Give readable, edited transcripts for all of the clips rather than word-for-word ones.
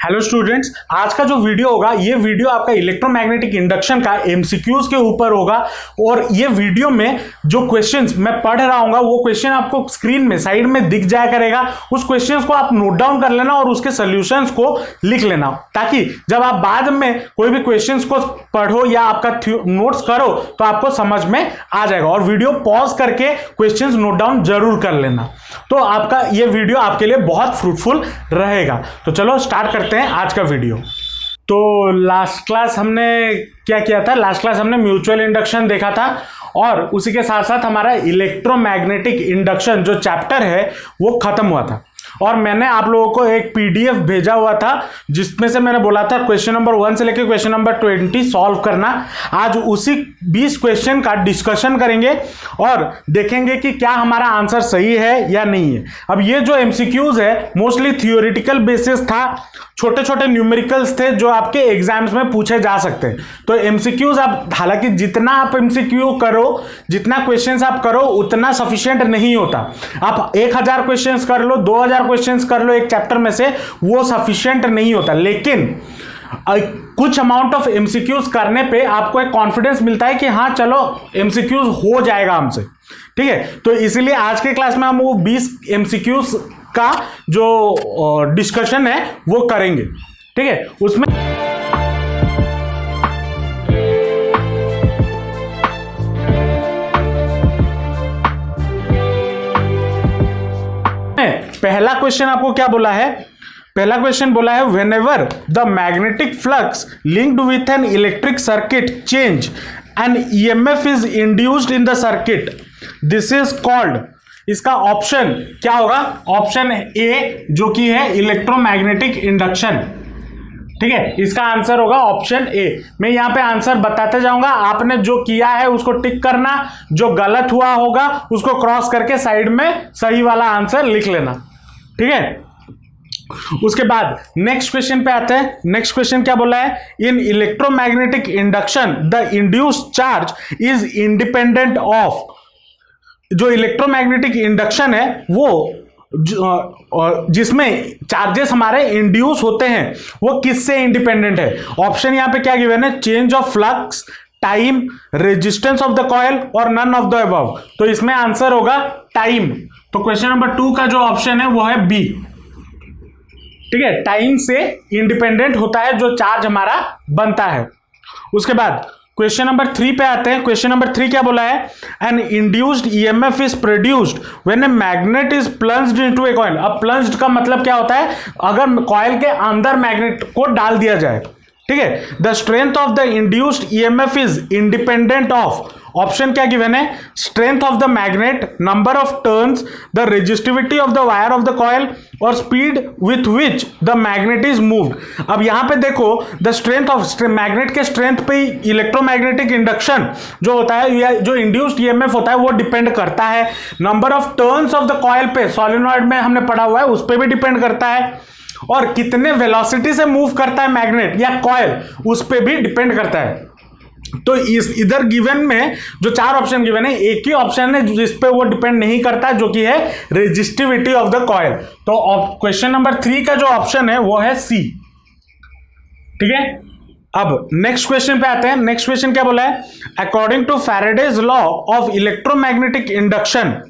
Hello students, आज का जो वीडियो होगा ये वीडियो आपका इलेक्ट्रोमैग्नेटिक इंडक्शन का एमसीक्यूज के ऊपर होगा। और ये वीडियो में जो क्वेश्चंस मैं पढ़ रहा हूँ वो क्वेश्चन आपको स्क्रीन में साइड में दिख जाया करेगा। उस क्वेश्चंस को आप नोट डाउन कर लेना और उसके सॉल्यूशंस को लिख लेना, ताकि जब आप बाद में कोई भी क्वेश्चंस को पढ़ो या आपका नोट्स करो तो आपको समझ में आ जाएगा। और वीडियो पॉज करके क्वेश्चंस नोट डाउन जरूर कर लेना, तो आपका ये वीडियो आपके लिए बहुत फ्रूटफुल रहेगा। तो चलो स्टार्ट करते हैं आज का वीडियो। तो लास्ट क्लास हमने क्या किया था? लास्ट क्लास हमने म्यूचुअल इंडक्शन देखा था और उसी के साथ साथ हमारा इलेक्ट्रोमैग्नेटिक इंडक्शन जो चैप्टर है वो खत्म हुआ था। और मैंने आप लोगों को एक पीडीएफ भेजा हुआ था जिसमें से मैंने बोला था क्वेश्चन नंबर 1 से लेकर क्वेश्चन नंबर 20 सॉल्व करना। आज उसी 20 क्वेश्चन का डिस्कशन करेंगे और देखेंगे कि क्या हमारा आंसर सही है या नहीं है। अब ये जो एमसीक्यूज है मोस्टली थियोरिटिकल बेसिस था, छोटे छोटे न्यूमेरिकल्स थे जो आपके एग्जाम्स में पूछे जा सकते हैं। तो एमसीक्यूज आप हालांकि जितना आप एमसीक्यू करो, जितना क्वेश्चंस आप करो उतना सफिशिएंट नहीं होता। आप 1000 क्वेश्चंस कर लो, 2000 क्वेश्चंस कर लो एक चैप्टर में से, वो सफिशिएंट नहीं होता। लेकिन कुछ अमाउंट ऑफ एमसीक्यूज करने पे आपको एक कॉन्फिडेंस मिलता है कि हाँ चलो एमसीक्यूज हो जाएगा हमसे, ठीक है। तो इसीलिए आज के क्लास में हम वो 20 एमसीक्यूज का जो डिस्कशन है वो करेंगे, ठीक है। उसमें पहला क्वेश्चन आपको क्या बोला है? पहला क्वेश्चन बोला है whenever the magnetic flux linked with an electric circuit change an EMF is induced in the circuit, this is called. इसका ऑप्शन क्या होगा? ऑप्शन ए जो कि है इलेक्ट्रोमैग्नेटिक इंडक्शन, ठीक है। इसका आंसर होगा ऑप्शन ए। मैं यहां पे आंसर बताते जाऊंगा, आपने जो किया है उसको टिक करना, जो गलत हुआ होगा उसको क्रॉस करके साइड में सही वाला आंसर लिख लेना, ठीक है। उसके बाद नेक्स्ट क्वेश्चन पे आते हैं। नेक्स्ट क्वेश्चन क्या बोला है? In electromagnetic induction the induced charge is independent of. जो इलेक्ट्रोमैग्नेटिक इंडक्शन है वो जिसमें चार्जेस हमारे इंड्यूस होते हैं वो किससे इंडिपेंडेंट है? ऑप्शन यहां पे क्या गिवन है? Change of flux, time, resistance of the coil और नन ऑफ द अबव। तो इसमें आंसर होगा टाइम। तो क्वेश्चन नंबर 2 का जो ऑप्शन है वो है बी, ठीक है। टाइम से इंडिपेंडेंट होता है जो चार्ज हमारा बनता है। उसके बाद क्वेश्चन नंबर 3 पे आते हैं। क्वेश्चन नंबर 3 क्या बोला है? An induced EMF is produced when a magnet is plunged into a coil. अब प्लंज्ड का मतलब क्या होता है? अगर कॉइल के अंदर मैग्नेट को डाल दिया जाए, ठीक है। The strength of the induced EMF is independent of. Option क्या गिवन है? Strength of the magnet, number of turns, the resistivity of the wire of the coil और speed with which the magnet is moved. अब यहां पे देखो the strength of magnet के strength पे electromagnetic induction जो होता है या जो इंड्यूस्ड ईएमएफ होता है वो डिपेंड करता है। Number of turns of the coil पे, सोलेनॉइड में हमने पढ़ा हुआ है, उस पर भी डिपेंड करता है। और कितने वेलोसिटी से मूव करता है मैग्नेट या कॉइल, उस पर भी डिपेंड करता है। तो इस इधर गिवन में जो 4 ऑप्शन गिवन है, एक ही ऑप्शन है जिस पे वो डिपेंड नहीं करता, जो कि है रेजिस्टिविटी ऑफ द कॉइल। तो क्वेश्चन नंबर 3 का जो ऑप्शन है वो है सी, ठीक है। अब नेक्स्ट क्वेश्चन पे आते हैं। नेक्स्ट क्वेश्चन क्या बोला है? According to Faraday's law of electromagnetic induction,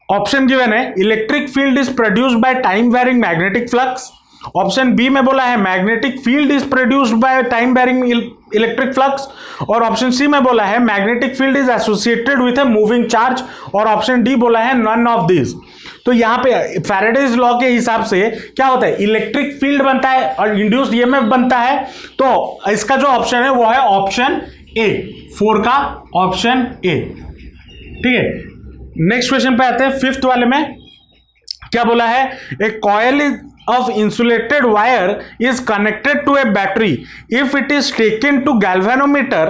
option given है electric field is produced by time varying magnetic flux. Option B में बोला है magnetic field is produced by time varying electric flux. और option C में बोला है magnetic field is associated with a moving charge. और option D बोला है नन ऑफ दिस। तो यहां पे फैराडेज लॉ के हिसाब से क्या होता है? इलेक्ट्रिक फील्ड बनता है और इंड्यूस्ड ईएमएफ बनता है। तो इसका जो ऑप्शन है वो है ऑप्शन ए, 4 का ऑप्शन ए, ठीक है। नेक्स्ट क्वेश्चन पे आते हैं 5th वाले में। क्या बोला है? A coil of insulated wire is connected to a battery. If it is taken to galvanometer,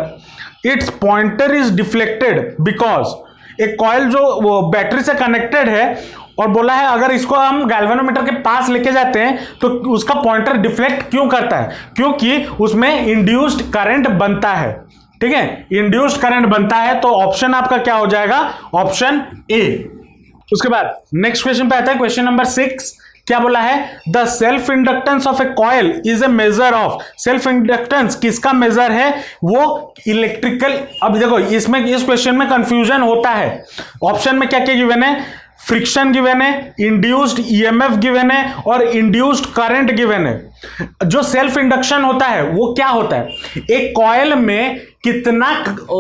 its pointer is deflected because एक कॉइल जो बैटरी से कनेक्टेड है और बोला है अगर इसको हम गैल्वेनोमीटर के पास लेके जाते हैं तो उसका पॉइंटर डिफ्लेक्ट क्यों करता है? क्योंकि उसमें इंड्यूस्ड करंट बनता है, ठीक है। इंड्यूस्ड करंट बनता है। तो ऑप्शन आपका क्या हो जाएगा? Option A. उसके बाद नेक्स्ट क्वेश्चन पे आता है क्वेश्चन नंबर 6। क्या बोला है? The self inductance of A coil is a measure of, self inductance किसका मेजर है? वो इलेक्ट्रिकल। अब देखो इसमें, इस क्वेश्चन में कंफ्यूजन होता है। ऑप्शन में क्या क्या गिवन है? फ्रिक्शन गिवन है, इंड्यूस्ड ईएमएफ गिवन है और इंड्यूस्ड करंट गिवन है। जो सेल्फ इंडक्शन होता है वो क्या होता है? एक कॉइल में कितना,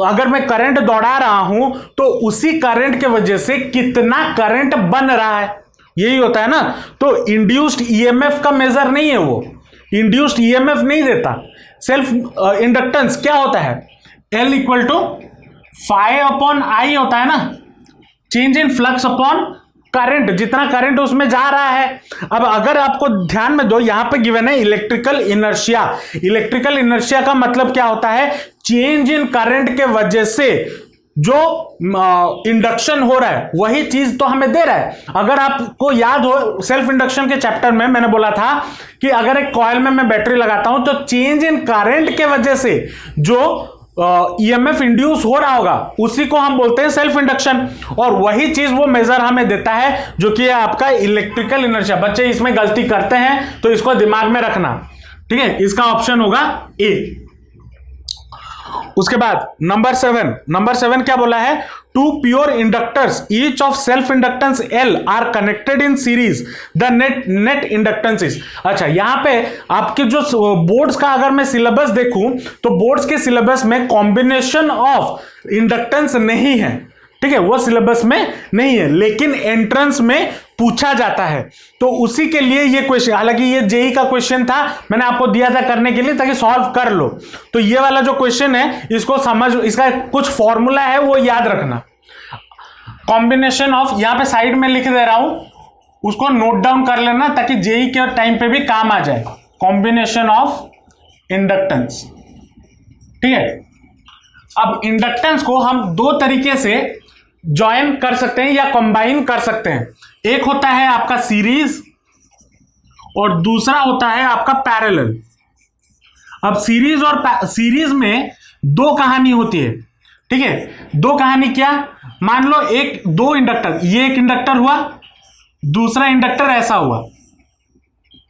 अगर मैं करंट दौड़ा रहा हूं तो उसी करंट के वजह से कितना करंट बन रहा है, यही होता है ना। तो इंड्यूस्ड ईएमएफ का मेजर नहीं है वो, इंड्यूस्ड ईएमएफ नहीं देता। सेल्फ इंडक्टेंस क्या होता है? L equal to phi upon I होता है ना, change in flux upon current, जितना करंट उसमें जा रहा है। अब अगर आपको ध्यान में दो, यहां पे गिवन है इलेक्ट्रिकल इनर्शिया। इलेक्ट्रिकल इनर्शिया का मतलब क्या होता है? चेंज इन करंट के वजह से जो इंडक्शन हो रहा है वही चीज तो हमें दे रहा है। अगर आपको याद हो, सेल्फ इंडक्शन के चैप्टर में मैंने बोला था कि अगर एक कॉइल में मैं बैटरी लगाता हूं तो चेंज इन करंट के वजह से जो ईएमएफ इंड्यूस हो रहा होगा उसी को हम बोलते हैं सेल्फ इंडक्शन, और वही चीज वो मेजर हमें देता है जो कि आपका इलेक्ट्रिकल इनर्शिया। बच्चे इसमें गलती करते हैं तो इसको दिमाग में रखना, ठीक है। इसका ऑप्शन होगा ए। उसके बाद नंबर 7 क्या बोला है? Two pure inductors each of self inductance L are connected in series, the net inductance is. अच्छा, यहां पे आपके जो बोर्ड्स का अगर मैं सिलेबस देखूं तो बोर्ड्स के सिलेबस में कॉम्बिनेशन ऑफ इंडक्टेंस नहीं है, ठीक है, वो सिलेबस में नहीं है, लेकिन एंट्रेंस में पूछा जाता है। तो उसी के लिए ये क्वेश्चन, हालांकि ये जेई का क्वेश्चन था, मैंने आपको दिया था करने के लिए ताकि सॉल्व कर लो। तो ये वाला जो क्वेश्चन है इसको समझ, इसका कुछ फॉर्मूला है वो याद रखना। कॉम्बिनेशन ऑफ, यहां पे साइड में लिख दे रहा हूं, उसको नोट डाउन कर लेना ताकि जेई के टाइम पे भी काम आ जाए। कॉम्बिनेशन ऑफ इंडक्टेंस, ठीक है। अब इंडक्टेंस को हम दो तरीके से ज्वाइन कर सकते हैं या कंबाइन कर सकते हैं। एक होता है आपका सीरीज और दूसरा होता है आपका पैरेलल। अब सीरीज और सीरीज में दो कहानी होती है, ठीक है। दो कहानी क्या? मान लो दो इंडक्टर, ये एक इंडक्टर हुआ, दूसरा इंडक्टर ऐसा हुआ,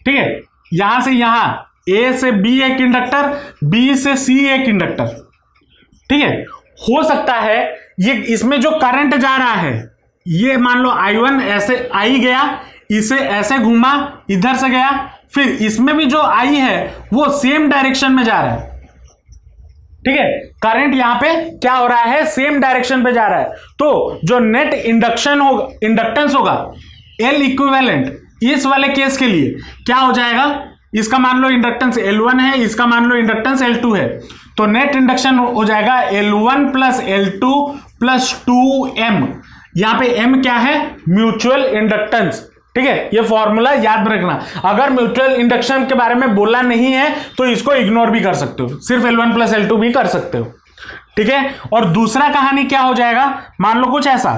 ठीक है। यहां से यहां ए से बी एक इंडक्टर, बी से सी एक इंडक्टर, ठीक है। हो सकता है ये इसमें जो करंट जा रहा है, ये मान लो I1 ऐसे आई गया, इसे ऐसे घुमा, इधर से गया, फिर इसमें भी जो आई है वो सेम डायरेक्शन में जा रहा है, ठीक है। करंट यहां पे क्या हो रहा है? सेम डायरेक्शन पे जा रहा है। तो जो नेट इंडक्शन होगा, इंडक्टेंस होगा L इक्विवेलेंट, इस वाले केस के लिए क्या हो जाएगा? इसका मान लो इंडक्टेंस L1 है, इसका मान लो इंडक्टेंस L2 है, तो नेट इंडक्शन हो जाएगा L1 plus L2 plus 2M। यहां पे M क्या है? म्यूचुअल इंडक्टेंस, ठीक है। ये फॉर्मूला याद रखना। अगर म्यूचुअल इंडक्शन के बारे में बोला नहीं है तो इसको इग्नोर भी कर सकते हो, सिर्फ L1 प्लस L2 भी कर सकते हो, ठीक है। और दूसरा कहानी क्या हो जाएगा? मान लो कुछ ऐसा,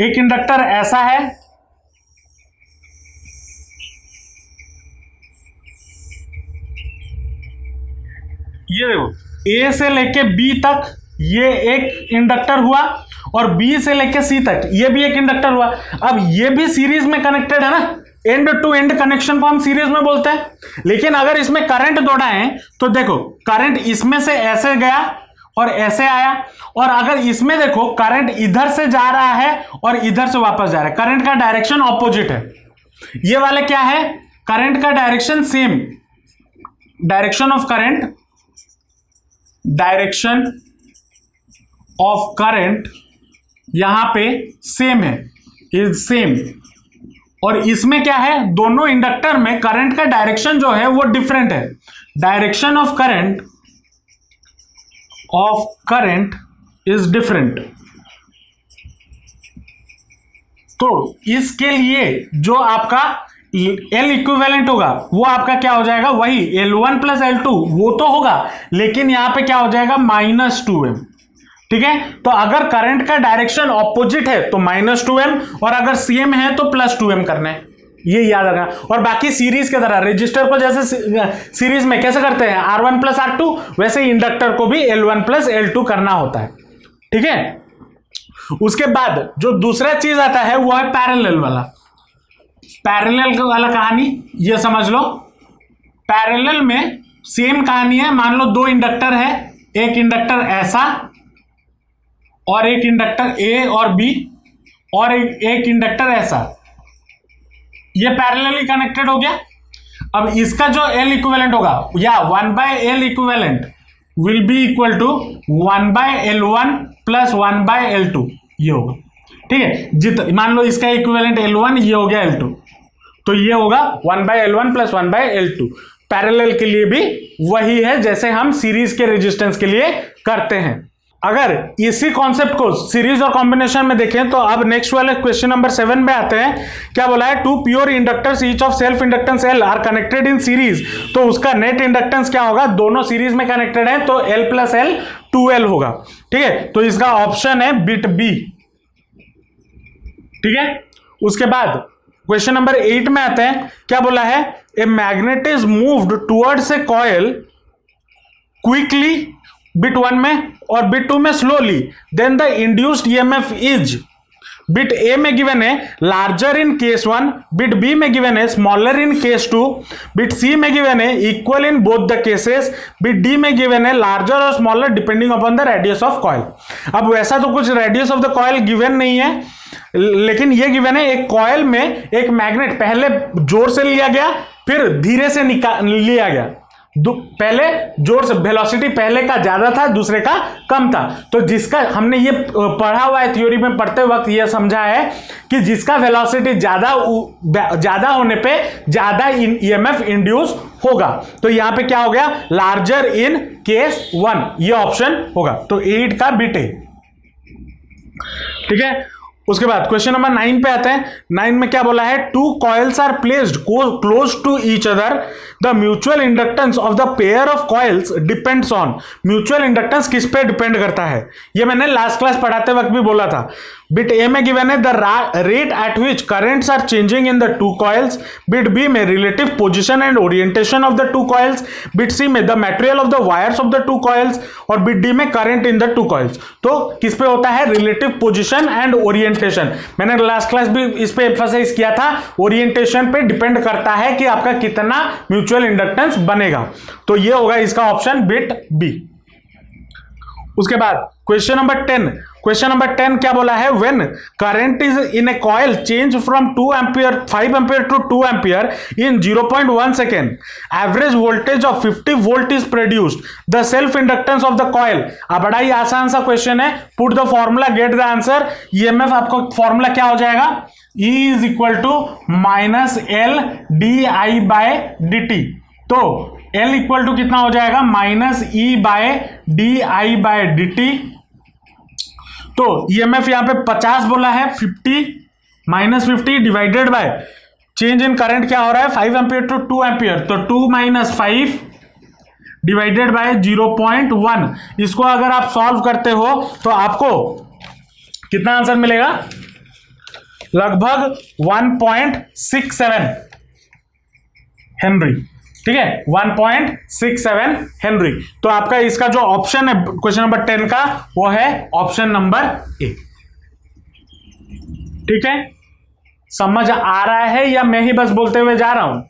एक इंडक्टर ऐसा है, ये देखो ए से लेके बी तक ये एक इंडक्टर हुआ, और बी से लेके सी तक ये भी एक इंडक्टर हुआ। अब ये भी सीरीज में कनेक्टेड है ना, एंड टू एंड कनेक्शन को हम सीरीज में बोलते हैं। लेकिन अगर इसमें करंट दौड़ाएं तो देखो करंट इसमें से ऐसे गया और ऐसे आया, और अगर इसमें देखो करंट इधर से जा रहा है और इधर से वापस जा रहा है, करंट का डायरेक्शन ऑपोजिट है। ये वाले क्या है? करंट का direction same, direction of current, direction of current यहां पे सेम है, इज सेम। और इसमें क्या है? दोनों इंडक्टर में करंट का डायरेक्शन जो है वो डिफरेंट है। Direction of current is different. तो इसके लिए जो आपका L इक्विवेलेंट होगा वो आपका क्या हो जाएगा? वही L1 प्लस L2 वो तो होगा, लेकिन यहां पे क्या हो जाएगा? -2M, ठीक है। तो अगर करंट का डायरेक्शन ऑपोजिट है तो -2M, और अगर सेम है तो +2M करना है, ये याद रखना। और बाकी सीरीज के तरह रजिस्टर को जैसे सीरीज में कैसे करते हैं R1 प्लस R2, वैसे ही इंडक्टर को भी L1 प्लस L2 करना होता है, ठीक है। उसके बाद जो दूसरा चीज आता है वो है पैरेलल वाला। पैरेलल वाला कहानी ये समझ लो, पैरेलल में सेम कहानी है। मान लो दो इंडक्टर है, एक इंडक्टर ऐसा और एक इंडक्टर ए और बी, और एक इंडक्टर ऐसा, ये पैरेलली कनेक्टेड हो गया। अब इसका जो L इक्विवेलेंट होगा, या 1/L equivalent will be equal to 1/L1 plus 1/L2, ये होगा। ठीक है, मान लो इसका इक्विवेलेंट L1, ये हो गया L2, तो ये होगा 1/L1 प्लस 1/L2। पैरेलल के लिए भी वही है जैसे हम सीरीज के रेजिस्टेंस के लिए करते हैं। अगर इसी कॉन्सेप्ट को सीरीज और कॉम्बिनेशन में देखें तो अब नेक्स्ट वाले क्वेश्चन नंबर 7 में आते हैं। क्या बोला है, two pure inductors each of self inductance L are connected in series, तो उसका नेट इंडक्टेंस क्या होगा, दोनों सीरीज में कनेक्टेड है तो L प्लस L 2L होगा। ठीक है, तो इसका ऑप्शन है बिट बी। ठीक है, उसके बाद क्वेश्चन नंबर 8 में आते हैं। क्या बोला है, a magnet is moved towards a coil quickly bit 1 में और बिट 2 में slowly, then the induced EMF is, bit A में गिवन है larger in case 1, bit B में गिवन है smaller in case 2, bit C में गिवन है equal in both the cases, bit D में गिवन है लार्जर और smaller depending upon the radius of coil. अब वैसा तो कुछ radius of the coil given नहीं है, लेकिन ये गिवन है एक कॉइल में एक मैग्नेट पहले जोर से लिया गया, फिर धीरे से लिया गया। पहले जोर से, वेलोसिटी पहले का ज्यादा था, दूसरे का कम था। तो जिसका हमने ये पढ़ा हुआ है, थ्योरी में पढ़ते वक्त ये समझा है कि जिसका वेलोसिटी ज्यादा होने पे ज्यादा ईएमएफ इंड्यूस होगा। तो यहां पे क्या हो गया, लार्जर इन केस 1, ये ऑप्शन होगा। तो 8 का बिट ए। ठीक है, उसके बाद क्वेश्चन नंबर 9 पे आते हैं। 9 में क्या बोला है, two coils are placed close to each other, the mutual inductance of the pair of coils depends on. Mutual inductance किस पे डिपेंड करता है, ये मैंने लास्ट क्लास पढ़ाते वक्त भी बोला था। बिट ए में गिवन है the rate at which currents are changing in the two coils, bit B में relative position and orientation of the two coils, bit C में the material of the wires of the two coils, और bit D में current in the two coils. तो किस पे होता है, relative position and orientation. मैंने लास्ट क्लास भी इस पे एम्फसाइज किया था, ओरिएंटेशन पे डिपेंड करता है कि आपका कितना म्यूचुअल इंडक्टेंस बनेगा। तो ये होगा इसका ऑप्शन बिट बी। उसके बाद क्वेश्चन नंबर 10, क्वेश्चन नंबर 10 क्या बोला है, when current is in a coil change from 5 ampere to 2 ampere in 0.1 second, average voltage of 50 volt is produced, the self inductance of the coil. अब बड़ा ही आसान सा क्वेश्चन है, put the formula get the answer. EMF आपको formula क्या हो जाएगा, E is equal to minus L D I by D T. तो L इक्वल टू कितना हो जाएगा, minus E by D I by D T. तो ईएमएफ यहां पे 50 बोला है, 50 minus 50 divided by change in current क्या हो रहा है, 5 एम्पियर टू 2 एम्पियर, तो 2 माइनस 5 डिवाइडेड बाय 0.1। इसको अगर आप सॉल्व करते हो तो आपको कितना आंसर मिलेगा, लगभग 1.67 हेनरी। ठीक है, 1.67 हेनरी। तो आपका इसका जो ऑप्शन है क्वेश्चन नंबर 10 का, वो है ऑप्शन नंबर ए। ठीक है, समझ आ रहा है या मैं ही बस बोलते हुए जा रहा हूं।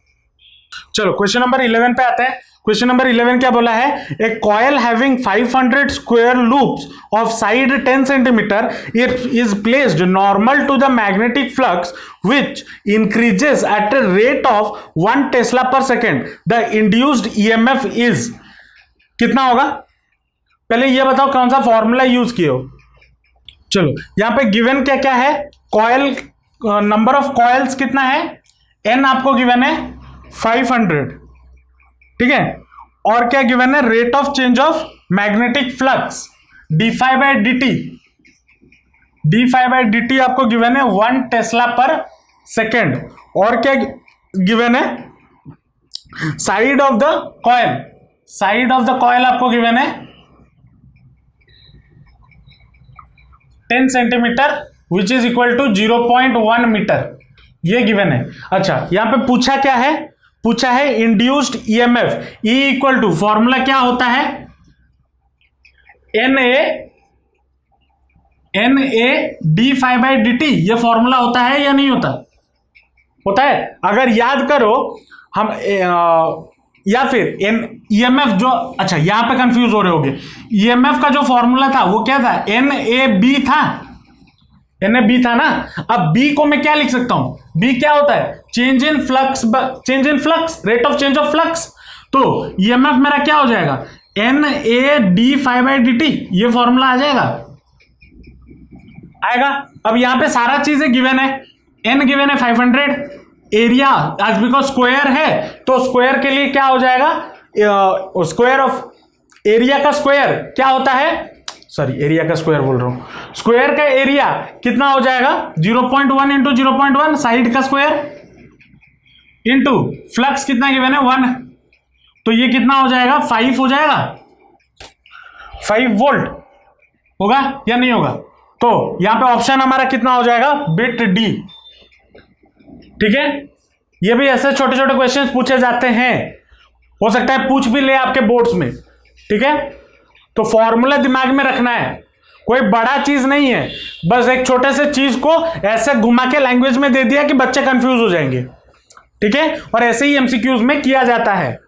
चलो क्वेश्चन नंबर 11 पे आते हैं। क्वेश्चन नंबर 11 क्या बोला है, a coil having 500 square loops of side 10 centimetre is placed normal to the magnetic flux which increases at a rate of 1 tesla per second, the induced EMF is, कितना होगा, पहले ये बताओ कौन सा फॉर्मूला यूज किए हो। चलो यहां पे गिवन क्या क्या है, कॉइल नंबर ऑफ कॉइल्स कितना है, n आपको गिवन है 500। ठीक है, और क्या गिवन है, rate of change of magnetic flux D phi by D T. D phi by D T आपको गिवन है 1 टेस्ला पर सेकेंड। और क्या गिवन है, side of the coil, side of the coil आपको गिवन है 10 centimetre which is equal to 0.1 metre, ये given है। अच्छा यहां पे पूछा क्या है, पूछा है induced EMF. E equal to formula क्या होता है, N A D phi by D T, ये फॉर्मूला होता है या नहीं होता, होता है। अगर याद करो हम या फिर ईएमएफ जो, अच्छा यहां पे कंफ्यूज हो रहे होगे, ईएमएफ का जो फॉर्मूला था वो क्या था, NAB था, NAB था ना। अब B को मैं क्या लिख सकता हूं, B क्या होता है, change in flux, rate of change of flux. तो ईएमएफ मेरा क्या हो जाएगा, NAD∅dt, ये फॉर्मूला आ जाएगा, आएगा। अब यहां पे सारा चीजें गिवन है, N गिवन है 500, एरिया आज बिकॉज स्क्वायर है तो स्क्वायर के लिए क्या हो जाएगा, स्क्वायर ऑफ एरिया का स्क्वायर क्या होता है, सॉरी एरिया का स्क्वायर बोल रहा हूं, स्क्वायर का एरिया कितना हो जाएगा 0.1 इंटू 0.1 साइड का स्क्वायर इंटू फ्लक्स कितना गिवन है 1, तो ये कितना हो जाएगा 5 हो जाएगा, 5 वोल्ट होगा या नहीं होगा। तो यहां पे ऑप्शन हमारा कितना हो जाएगा, बिट डी। ठीक है, ये भी ऐसे छोटे छोटे क्वेश्चंस पूछे जाते हैं, हो सकता है पूछ भी ले आपके बोर्ड्स में। ठीक है, तो फॉर्मूला दिमाग में रखना है, कोई बड़ा चीज नहीं है, बस एक छोटे से चीज को ऐसे घुमा के लैंग्वेज में दे दिया कि बच्चे कंफ्यूज हो जाएंगे। ठीक है, और ऐसे ही एमसीक्यूज में किया जाता है।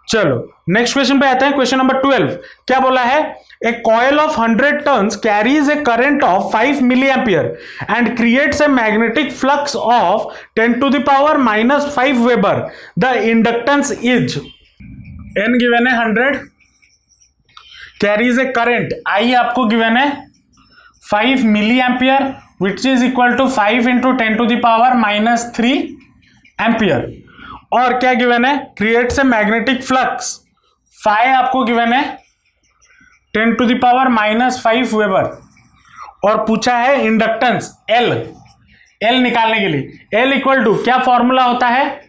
चलो नेक्स्ट क्वेश्चन पे आते हैं, क्वेश्चन नंबर 12। क्या बोला है, a coil of 100 turns carries a current of 5 milli ampere and creates a magnetic flux of 10 to the power -5 weber. The inductance is, N given है 100, कैरीज ए करंट आई आपको given है 5 milli ampere which is equal to 5 × 10 to the power -3 ampere. और क्या given है, creates a magnetic flux, phi आपको given है 10 to the power -5 weber. और पूछा है इंडक्टेंस एल निकालने के लिए, एल इक्वल टू क्या फॉर्मूला होता है,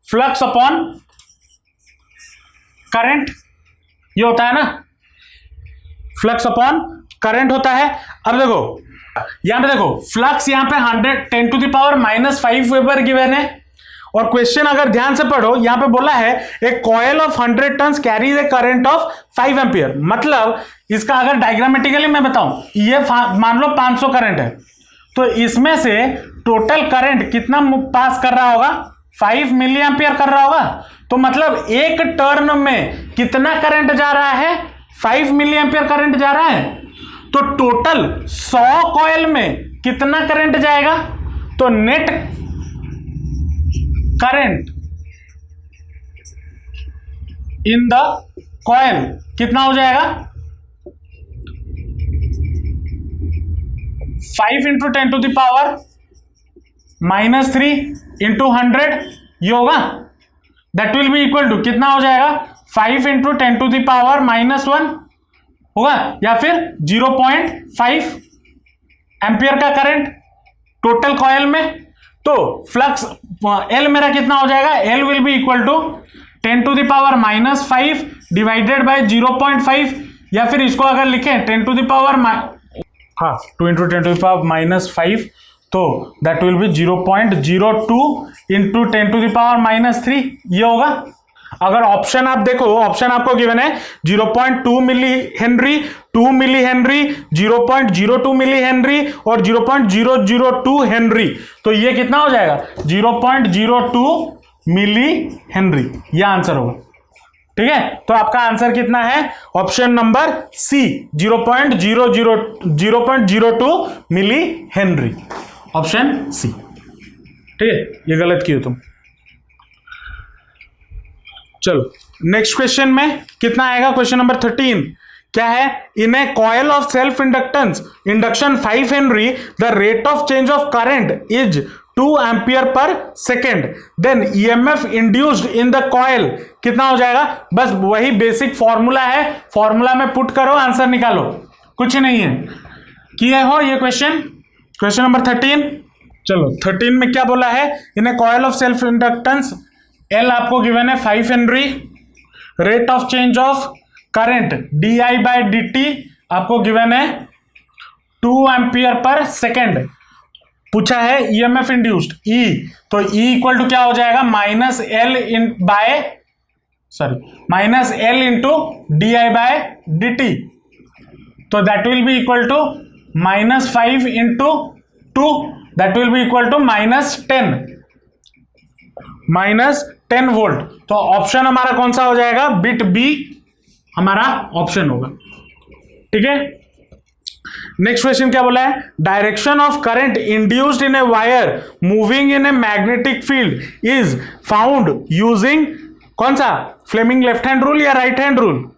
फ्लक्स अपॉन करंट, ये होता है ना, फ्लक्स अपॉन करंट होता है। अब देखो यहां पे देखो फ्लक्स यहां पे 10 to the power -5 weber given है, और क्वेश्चन अगर ध्यान से पढ़ो यहां पे बोला है एक coil of 100 turns carries a current of 5 ampere. मतलब इसका अगर डायग्रामेटिकली मैं बताऊं, ये मान लो 500 करंट है, तो इसमें से टोटल करंट कितना पास कर रहा होगा, 5 मिली एम्पियर कर रहा होगा। तो मतलब एक टर्न में कितना करंट जा रहा है, 5 मिली एम्पियर करंट जा रहा है। तो टोटल 100 कॉइल में कितना करंट जाएगा, तो net current in the coil कितना हो जाएगा, 5 × 10 to the power -3 × 100, ये होगा, that will be equal to कितना हो जाएगा, 5 × 10 to the power -1 होगा, या फिर 0.5 एम्पियर का करंट टोटल कॉइल में। तो फ्लक्स एल मेरा कितना हो जाएगा, L will be equal to 10 to the power -5 divided by 0.5, या फिर इसको अगर लिखें 10 to the power 2 × 10 to the power -5, तो that will B 0.02 × 10 to the power -3, ये होगा। अगर ऑप्शन आप देखो, ऑप्शन आपको गिवन है 0.2 millihenry, 2 millihenry, 0.02 millihenry और 0.002 हेनरी। तो ये कितना हो जाएगा, 0.02 मिली हेनरी, यह आंसर होगा। ठीक है, तो आपका आंसर कितना है, option number C, 0.02 millihenry, option C. ठीक है, ये गलत किए तुम। चलो नेक्स्ट क्वेश्चन में कितना आएगा, क्वेश्चन नंबर 13 क्या है, in a coil of self inductance induction 5 henry the rate of change of current is 2 ampere per second, then EMF induced in the coil कितना हो जाएगा। बस वही बेसिक फॉर्मूला है, फॉर्मूला में पुट करो, आंसर निकालो, कुछ नहीं है। किए हो ये क्वेश्चन नंबर 13। चलो 13 में क्या बोला है, in a coil of self inductance L आपको गिवन है 5 henry, rate of change of current di/dt आपको गिवन है 2 एम्पियर पर सेकेंड। पूछा है ईएमएफ इंड्यूस्ड ई, तो ई इक्वल टू क्या हो जाएगा, -L इंटू di/dt, तो that will be equal to -5 × 2, that will be equal to -10, -10 volt. तो ऑप्शन हमारा कौन सा हो जाएगा, बिट बी हमारा ऑप्शन होगा। ठीक है, नेक्स्ट क्वेश्चन क्या बोला है, direction of current induced in a wire moving in a magnetic field is found using कौन सा, फ्लेमिंग लेफ्ट हैंड रूल या right hand rule,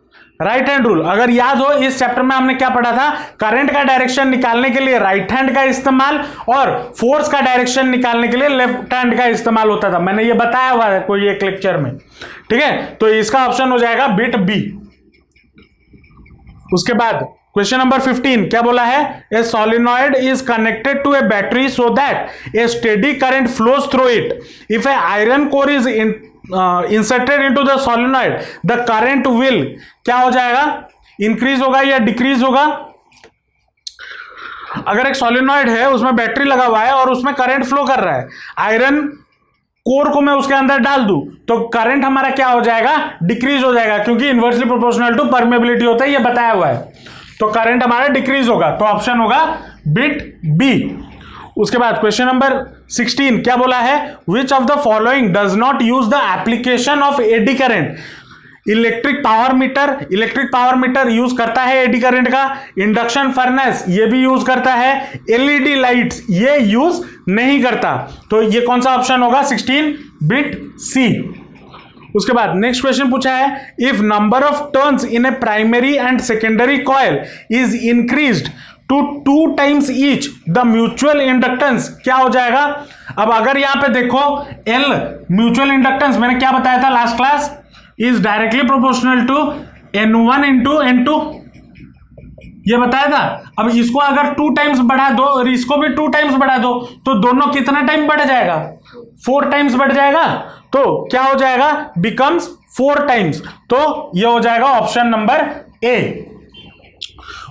right hand rule. अगर याद हो इस चैप्टर में हमने क्या पढ़ा था, करंट का डायरेक्शन निकालने के लिए राइट हैंड का इस्तेमाल और फोर्स का डायरेक्शन निकालने के लिए लेफ्ट हैंड का इस्तेमाल होता था, मैंने ये बताया हुआ है कोई एक लेक्चर में। ठीक है, तो इसका ऑप्शन हो जाएगा बिट बी। उसके बाद क्वेश्चन नंबर 15 क्या बोला है, a solenoid is connected to a battery so that a steady current flows through it. If a iron core is inserted into the solenoid the current will क्या हो जाएगा, increase होगा या डिक्रीज होगा। अगर एक सोलिनॉइड है उसमें बैटरी लगा हुआ है और उसमें करंट फ्लो कर रहा है, आयरन कोर को मैं उसके अंदर डाल दूं तो करंट हमारा क्या हो जाएगा, डिक्रीज हो जाएगा, क्योंकि इनवर्सली प्रोपोर्शनल टू परमेबिलिटी होता है, ये बताया हुआ है। तो करंट हमारा डिक्रीज होगा, तो ऑप्शन होगा बिट बी। उसके बाद क्वेश्चन नंबर 16 क्या बोला है, which of the following does not use the application of eddy current. Electric power meter use करता है एडी करंट का, इंडक्शन फर्नेस ये भी यूज करता है, एलईडी लाइट्स ये यूज नहीं करता। तो ये कौन सा ऑप्शन होगा, 16 बिट सी। उसके बाद नेक्स्ट क्वेश्चन पूछा है, if number of turns in a primary and secondary coil is increased to 2 times each the mutual inductance क्या हो जाएगा। अब अगर यहां पे देखो एल म्यूचुअल इंडक्टेंस मैंने क्या बताया था last class, is directly proportional to N1 into N2, ये बताया था। अब इसको अगर 2 times बढ़ा दो और इसको भी 2 times बढ़ा दो तो दोनों कितना टाइम बढ़ जाएगा, 4 times बढ़ जाएगा। तो क्या हो जाएगा, बिकम्स 4 times। तो ये हो जाएगा ऑप्शन नंबर ए।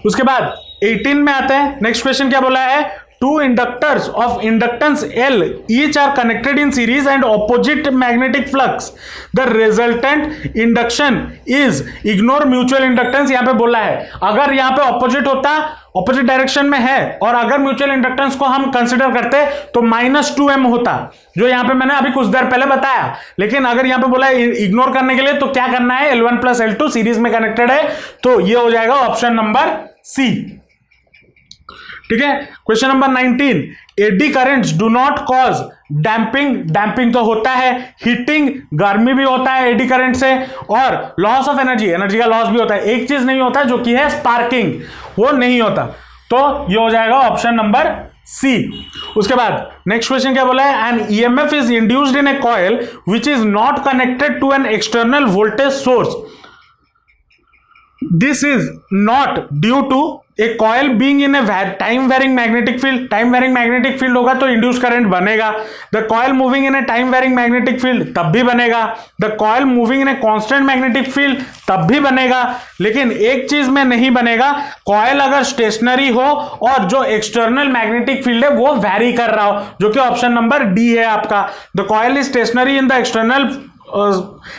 उसके बाद 18 में आते हैं, नेक्स्ट क्वेश्चन क्या बोला है, 2 inductors of inductance L each are connected in series and opposite magnetic flux. The resultant induction is ignore mutual inductance। यहां पे बोला है अगर यहां पे ऑपोजिट होता, ऑपोजिट डायरेक्शन में है और अगर म्यूचुअल इंडक्टेंस को हम कंसिडर करते तो -2m होता, जो यहां पे मैंने अभी कुछ देर पहले बताया। लेकिन अगर यहां पे बोला है इग्नोर करने के लिए तो क्या करना है, L1 + L2 सीरीज में कनेक्टेड है, तो ये हो जाएगा ऑप्शन नंबर सी। ठीक है, question number 19, eddy currents do not cause damping, damping तो होता है, हीटिंग गर्मी भी होता है एडी करंट से, और लॉस ऑफ एनर्जी, एनर्जी का लॉस भी होता है। एक चीज नहीं होता जो कि है स्पार्किंग, वो नहीं होता। तो ये हो जाएगा ऑप्शन नंबर सी। उसके बाद नेक्स्ट क्वेश्चन क्या बोला है, an EMF is induced in a coil which is not connected to an external voltage source. This is not due to a coil being in a time varying magnetic field। Time varying magnetic field होगा तो induce current बनेगा। The coil moving in a time varying magnetic field तब भी बनेगा। The coil moving in a constant magnetic field तब भी बनेगा। लेकिन एक चीज में नहीं बनेगा, कॉयल अगर स्टेशनरी हो और जो एक्सटर्नल मैग्नेटिक फील्ड है वो वैरी कर रहा हो, जो कि ऑप्शन नंबर डी है आपका। The coil is stationary in the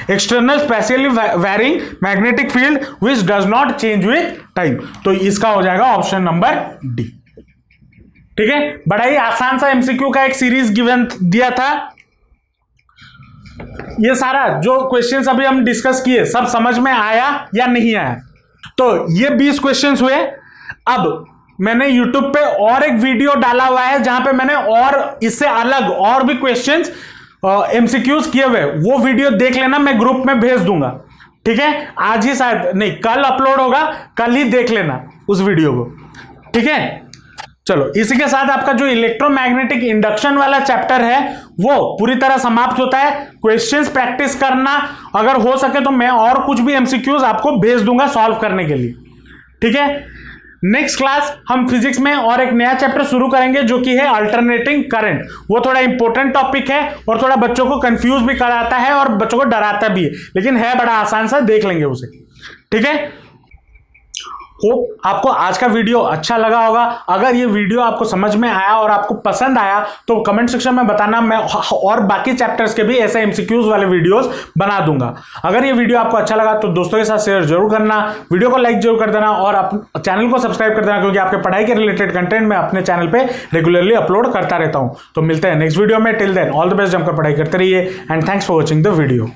external specially varying magnetic field which does not change with time. तो इसका हो जाएगा ऑप्शन नंबर डी। ठीक है, बड़ा ही आसान सा एमसीक्यू का एक सीरीज गिवन दिया था। ये सारा जो क्वेश्चंस अभी हम डिस्कस किए सब समझ में आया या नहीं आया। तो ये 20 क्वेश्चंस हुए। अब मैंने YouTube पे और एक वीडियो डाला हुआ है जहां पे मैंने और इससे अलग और भी क्वेश्चंस एमसीक्यूज किए हुए, वो वीडियो देख लेना, मैं ग्रुप में भेज दूंगा। ठीक है, आज ही शायद नहीं कल अपलोड होगा, कल ही देख लेना उस वीडियो को। ठीक है, चलो इसी के साथ आपका जो इलेक्ट्रोमैग्नेटिक इंडक्शन वाला चैप्टर है वो पूरी तरह समाप्त होता है। क्वेश्चंस प्रैक्टिस करना, अगर हो सके तो मैं और कुछ भी एमसीक्यूज आपको भेज दूंगा सॉल्व करने के लिए। ठीक है, नेक्स्ट क्लास हम फिजिक्स में और एक नया चैप्टर शुरू करेंगे जो कि है अल्टरनेटिंग करंट। वो थोड़ा इंपॉर्टेंट टॉपिक है और थोड़ा बच्चों को कंफ्यूज भी कराता है और बच्चों को डराता भी है, लेकिन है बड़ा आसान सा, देख लेंगे उसे। ठीक है, होप आपको आज का वीडियो अच्छा लगा होगा। अगर ये वीडियो आपको समझ में आया और आपको पसंद आया तो कमेंट सेक्शन में बताना, मैं और बाकी चैप्टर्स के भी ऐसे एमसीक्यूज वाले वीडियोस बना दूंगा। अगर ये वीडियो आपको अच्छा लगा तो दोस्तों के साथ शेयर जरूर करना, वीडियो को लाइक जरूर कर देना और चैनल को सब्सक्राइब कर देना, क्योंकि आपके पढ़ाई के रिलेटेड कंटेंट मैं अपने चैनल पे रेगुलरली अपलोड करता रहता हूं। तो मिलते हैं नेक्स्ट वीडियो में। Till then all the best, जमकर पढ़ाई करते रहिए and thanks for watching the video.